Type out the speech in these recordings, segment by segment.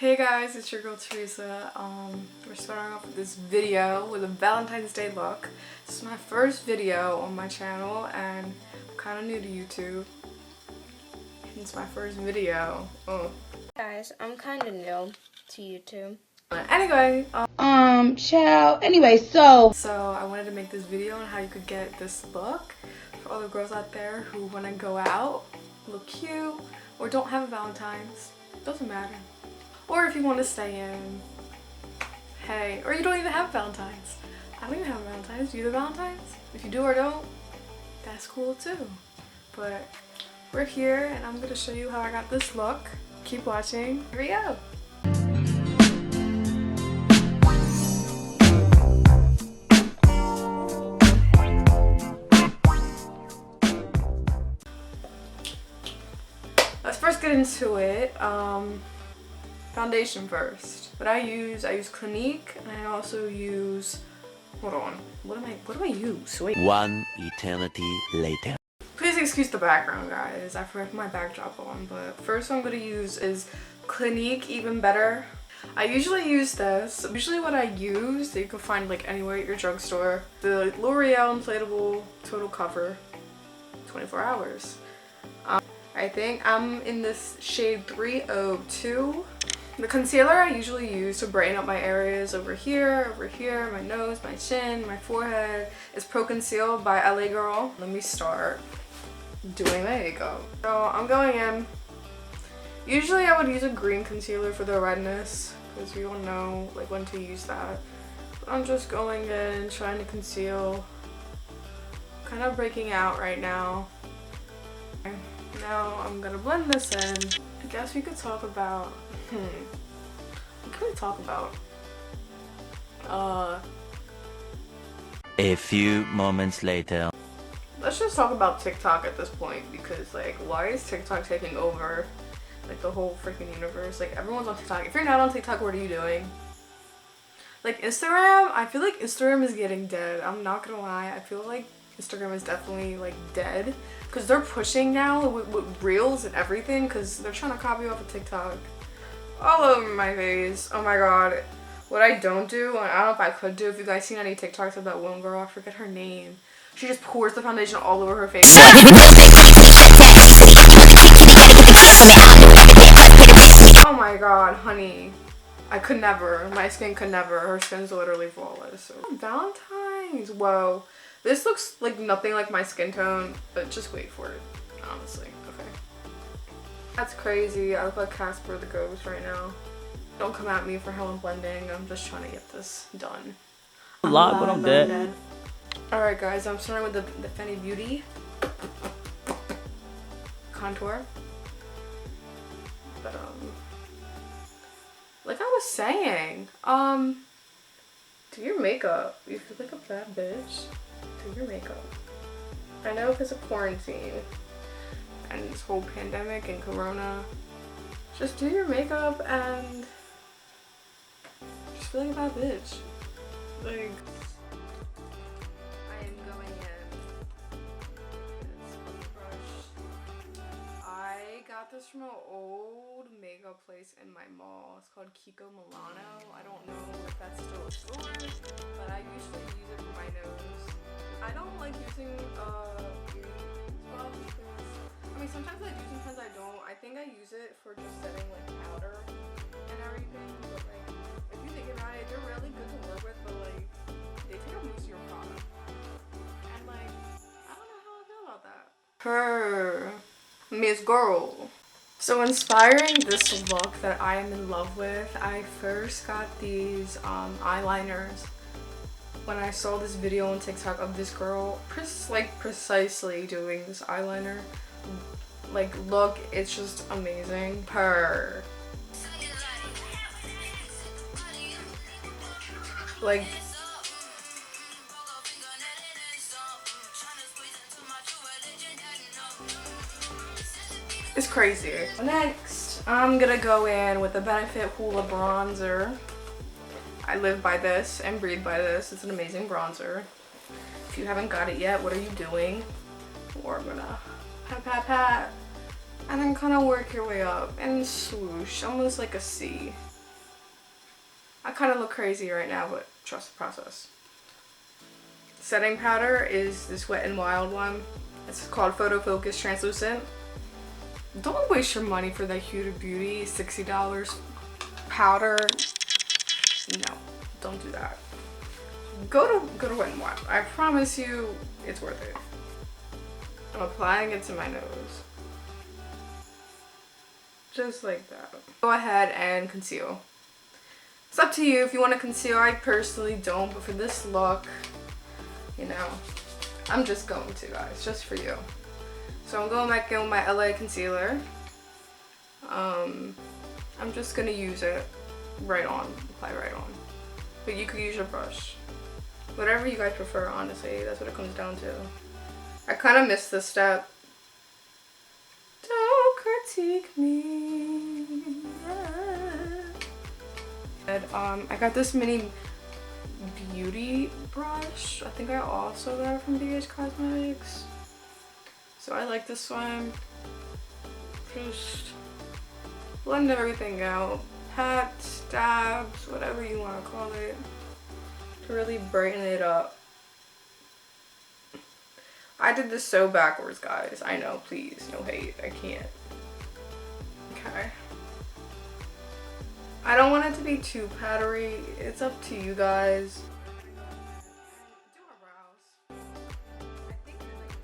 Hey guys, it's your girl Teresa. We're starting off with this video with a Valentine's Day look. This is my first video on my channel and I'm kind of new to YouTube. It's my first video. Guys, I'm kind of new to YouTube. Anyway, Anyway, so I wanted to make this video on how you could get this look for all the girls out there who want to go out, look cute, or don't have a Valentine's. Doesn't matter. Or if you want to stay in, hey, or you don't even have Valentine's. I don't even have Valentine's. Do you have Valentine's? If you do or don't, that's cool too. But we're here and I'm going to show you how I got this look. Keep watching. Here we go. Let's first get into it. Foundation first. What I use Clinique, and I also use, hold on, what do I use? Wait. One eternity later. Please excuse the background, guys. I forgot my backdrop on, but first one I'm gonna use is Clinique Even Better. I usually use this. Usually what I use that you can find like anywhere at your drugstore, the L'Oreal Inflatable Total Cover 24 hours. I think I'm in this shade 302. The concealer I usually use to brighten up my areas over here, my nose, my chin, my forehead is Pro Conceal by LA Girl. Let me start doing my makeup. So I'm going in. Usually I would use a green concealer for the redness because you don't know like when to use that. But I'm just going in, trying to conceal. Kind of breaking out right now. Now I'm gonna blend this in. I guess we could talk about what can we talk about? A few moments later. Let's just talk about TikTok at this point because like why is TikTok taking over like the whole freaking universe? Like everyone's on TikTok. If you're not on TikTok, what are you doing? Like Instagram, I feel like Instagram is getting dead. I'm not gonna lie. I feel like Instagram is definitely like dead because they're pushing now with reels and everything because they're trying to copy off of TikTok. All over my face. Oh my god. What I don't do, and I don't know if I could do, if you guys seen any TikToks of that one girl, I forget her name. She just pours the foundation all over her face. Oh my god, honey. I could never. My skin could never. Her skin's literally flawless. So. Valentine's. Whoa. This looks like nothing like my skin tone, but just wait for it. Honestly. Okay. That's crazy. I look like Casper the Ghost right now. Don't come at me for how I'm blending. I'm just trying to get this done. A lot, but I'm dead. Alright guys, I'm starting with the Fenty Beauty contour. But like I was saying, do your makeup. You feel like a bad bitch. Do your makeup. I know because of quarantine and this whole pandemic and corona, just do your makeup and just feel like a bad bitch. Like, I am going in this brush. I got this from an old makeup place in my mall. It's called Kiko Milano. I don't know if that's still a store, but I usually use it for my nose. I don't like using beauty stuff because I mean, sometimes I do, sometimes I don't. I think I use it for just setting like powder and everything. But like, if you think about it, they're really good to work with, but like, they take up most of your product. And like, I don't know how I feel about that. Her Miss Girl. So inspiring this look that I am in love with, I first got these eyeliners when I saw this video on TikTok of this girl precisely doing this eyeliner like look. It's just amazing. Her like it's crazy. Next I'm gonna go in with the Benefit Hoola bronzer. I live by this and breathe by this. It's an amazing bronzer. If you haven't got it yet, what are you doing? Or I'm gonna pat pat pat And then kind of work your way up and swoosh, almost like a C. I kind of look crazy right now, but trust the process. Setting powder is this Wet n Wild one. It's called Photo Focus Translucent. Don't waste your money for that Huda Beauty $60 powder. No, don't do that. Go to Wet n Wild. I promise you, it's worth it. I'm applying it to my nose. Just like that. Go ahead and conceal. It's up to you if you want to conceal. I personally don't, but for this look, you know, I'm just going to, guys, just for you. So I'm going back in with my LA concealer. I'm just gonna use it right on, apply right on. But you could use your brush. Whatever you guys prefer, honestly, that's what it comes down to. I kind of missed this step. Don't critique me. And, I got this mini beauty brush. I think I also got it from BH Cosmetics. So I like this one. Just blend everything out. Pats, dabs, whatever you want to call it. To really brighten it up. I did this so backwards, guys. I know, please, no hate. I can't. Okay. I don't want it to be too powdery. It's up to you guys. Do her brows. I think I like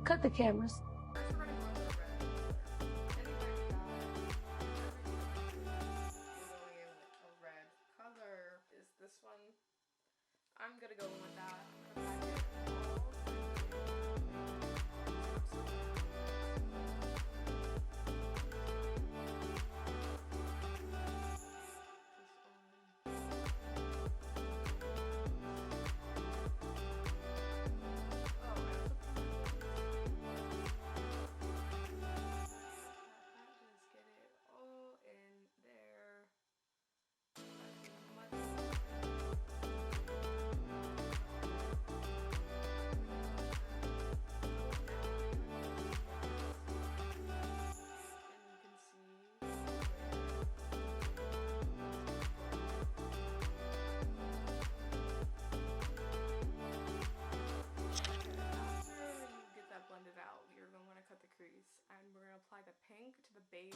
Cut the cameras. I'm gonna go with that. And we're gonna apply the pink to the base.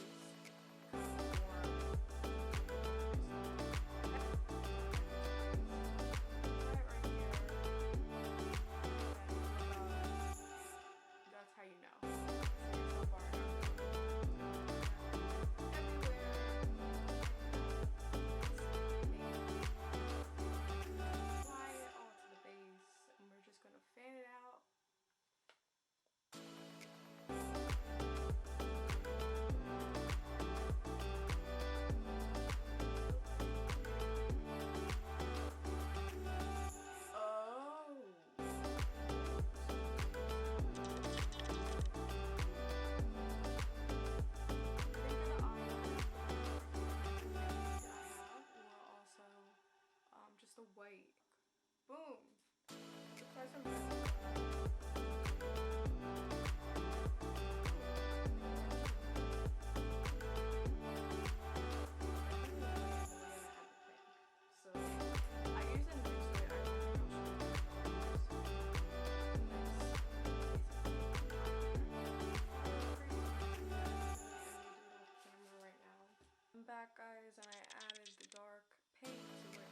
That's how you know. Apply it all to the base, and we're just gonna fan it out. Just the white. Boom. Apply some so I use a mixed way. I'm back, guys, and I added the dark pink to it.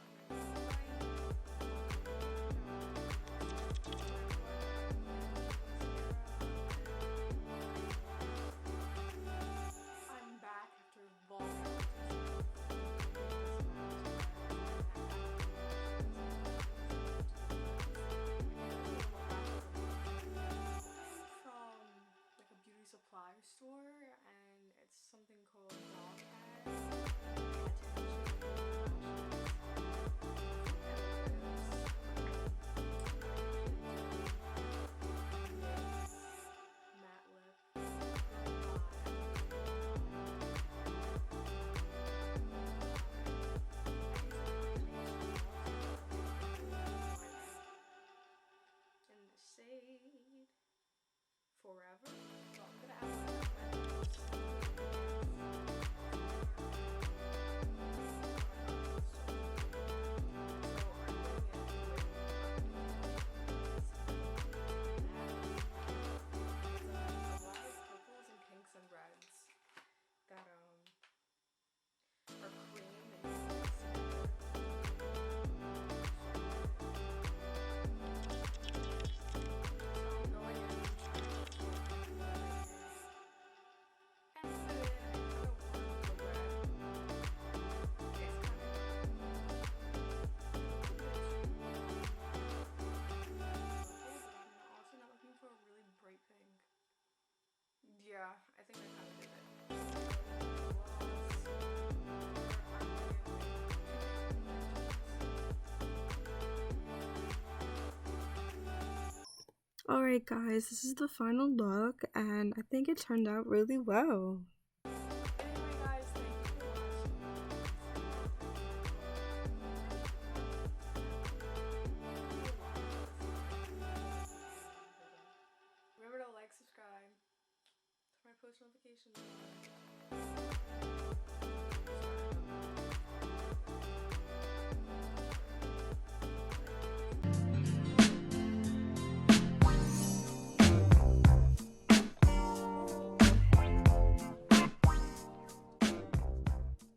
Alright guys, this is the final look and I think it turned out really well.